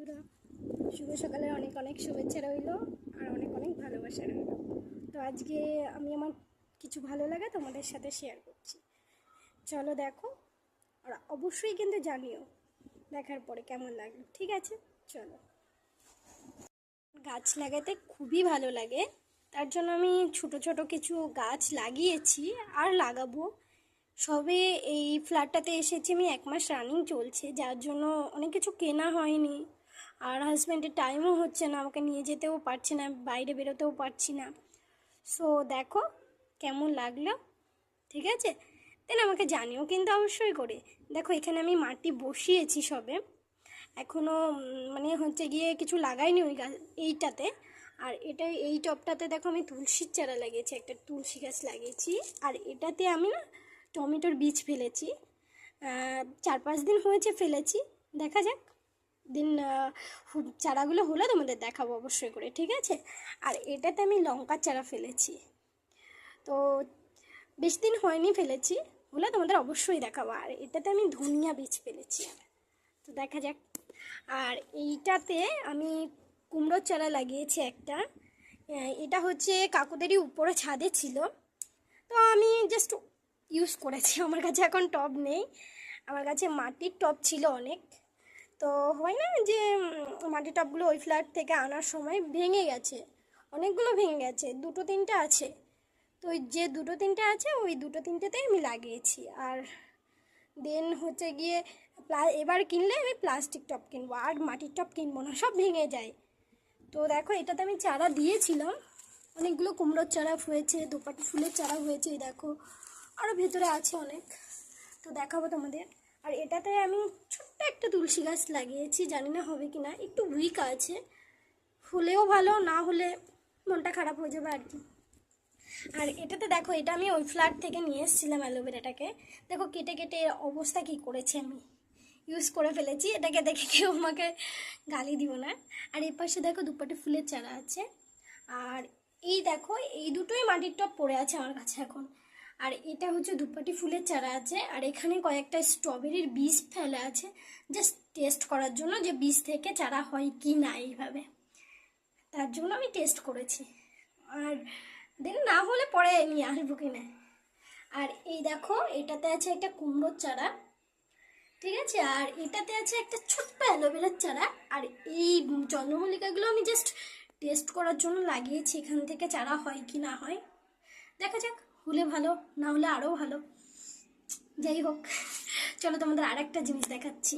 বন্ধুরা, শুভ সকালের অনেক অনেক শুভেচ্ছা রইল আর অনেক অনেক ভালোবাসা রইল। তো আজকে আমি আমার কিছু ভালো লাগা তোমাদের সাথে শেয়ার করছি। চলো দেখো, আর অবশ্যই কিন্তু জানিও দেখার পরে কেমন লাগলো। ঠিক আছে, চলো। গাছ লাগাতে খুবই ভালো লাগে, তার জন্য আমি ছোট ছোট কিছু গাছ লাগিয়েছি আর লাগাবো। সবে এই ফ্ল্যাটটাতে এসেছি, আমি 1 মাস রানিং চলছে, যার জন্য অনেক কিছু কেনা হয়নি। আর হাজব্যান্ডের টাইমও হচ্ছে না, আমাকে নিয়ে যেতেও পারছি না, বাইরে বেরোতেও পারছি না। সো দেখো কেমন লাগলো, ঠিক আছে? দেন আমাকে জানিও কিন্তু অবশ্যই করে। দেখো এখানে আমি মাটি বসিয়েছি সবে, এখনও মানে হচ্ছে গিয়ে কিছু লাগাইনি ওই গাছ এইটাতে। আর এই টবটাতে দেখো আমি তুলসীর চারা লাগিয়েছি, একটা তুলসী গাছ লাগিয়েছি। আর এটাতে আমি না টমেটোর বীজ ফেলেছি, 4-5 দিন হয়েছে ফেলেছি। দেখা যাক দিন চারাগুলো হলে তোমাদের দেখাবো অবশ্যই করে, ঠিক আছে? আর এটাতে আমি লঙ্কার চারা ফেলেছি, তো বেশ দিন হয়নি ফেলেছি, হলে তোমাদের অবশ্যই দেখাবো। আর এটাতে আমি ধনিয়া বীজ ফেলেছি, তো দেখা যাক। আর এইটাতে আমি কুমড়োর চারা লাগিয়েছি একটা, এটা হচ্ছে কাকুদেরই উপরে ছাদে ছিল, তো আমি জাস্ট ইউজ করেছি। আমার কাছে এখন টব নেই, আমার কাছে মাটির টব ছিল অনেক। তো হয় না যে মাটির টবগুলো ওই ফ্ল্যাট থেকে আনার সময় ভেঙে গেছে, অনেকগুলো ভেঙে গেছে, 2-3টে আছে। তো ওই যে 2-3টে আছে ওই 2-3টেতেই আমি লাগিয়েছি। আর দেন হচ্ছে গিয়ে এবার কিনলে আমি প্লাস্টিক টব কিনবো, আর মাটির টব কিনবো না, সব ভেঙে যায়। তো দেখো এটাতে আমি চারা দিয়েছিলাম, অনেকগুলো কুমড়োর চারা হয়েছে, দোপাটি ফুলের চারা হয়েছে, এই দেখো আরও ভেতরে আছে অনেক, তো দেখাবো তোমাদের। আর এটাতে আমি ছোট্ট একটা তুলসী গাছ লাগিয়েছি, জানি না হবে কি না, একটু উইক আছে, হলেও ভালো, না হলে মনটা খারাপ হয়ে যাবে আর কি। আর এটাতে দেখো, এটা আমি ওই ফ্ল্যাট থেকে নিয়ে এসেছিলাম অ্যালোভেরাটাকে, দেখো কেটে কেটে অবস্থা কি করেছে, আমি ইউজ করে ফেলেছি, এটাকে দেখে কেউ আমাকে গালি দিব না। আর এর পাশে দেখো দুপাটি ফুলের চারা আছে। আর এই দেখো এই দুটোই মাটির টব পড়ে আছে আমার কাছে এখন। আর এটা হচ্ছে দুপাটি ফুলের চারা আছে। আর এখানে কয়েকটা স্ট্রবেরির বীজ ফেলে আছে, জাস্ট টেস্ট করার জন্য যে বীজ থেকে চারা হয় কি না, এইভাবে তার জন্য আমি টেস্ট করেছি। আর দেন না হলে পরে নিয়ে আসবো কিনা। আর এই দেখো এটাতে আছে একটা কুমড়োর চারা, ঠিক আছে? আর এটাতে আছে একটা ছোট্ট অ্যালোভেরার চারা। আর এই চন্দ্রমল্লিকাগুলো আমি জাস্ট টেস্ট করার জন্য লাগিয়েছি, এখান থেকে চারা হয় কি না হয় দেখা যাক, হলে ভালো, না হলে আরও ভালো। যাই হোক, চলো তোমাদের আর একটা জিনিস দেখাচ্ছি।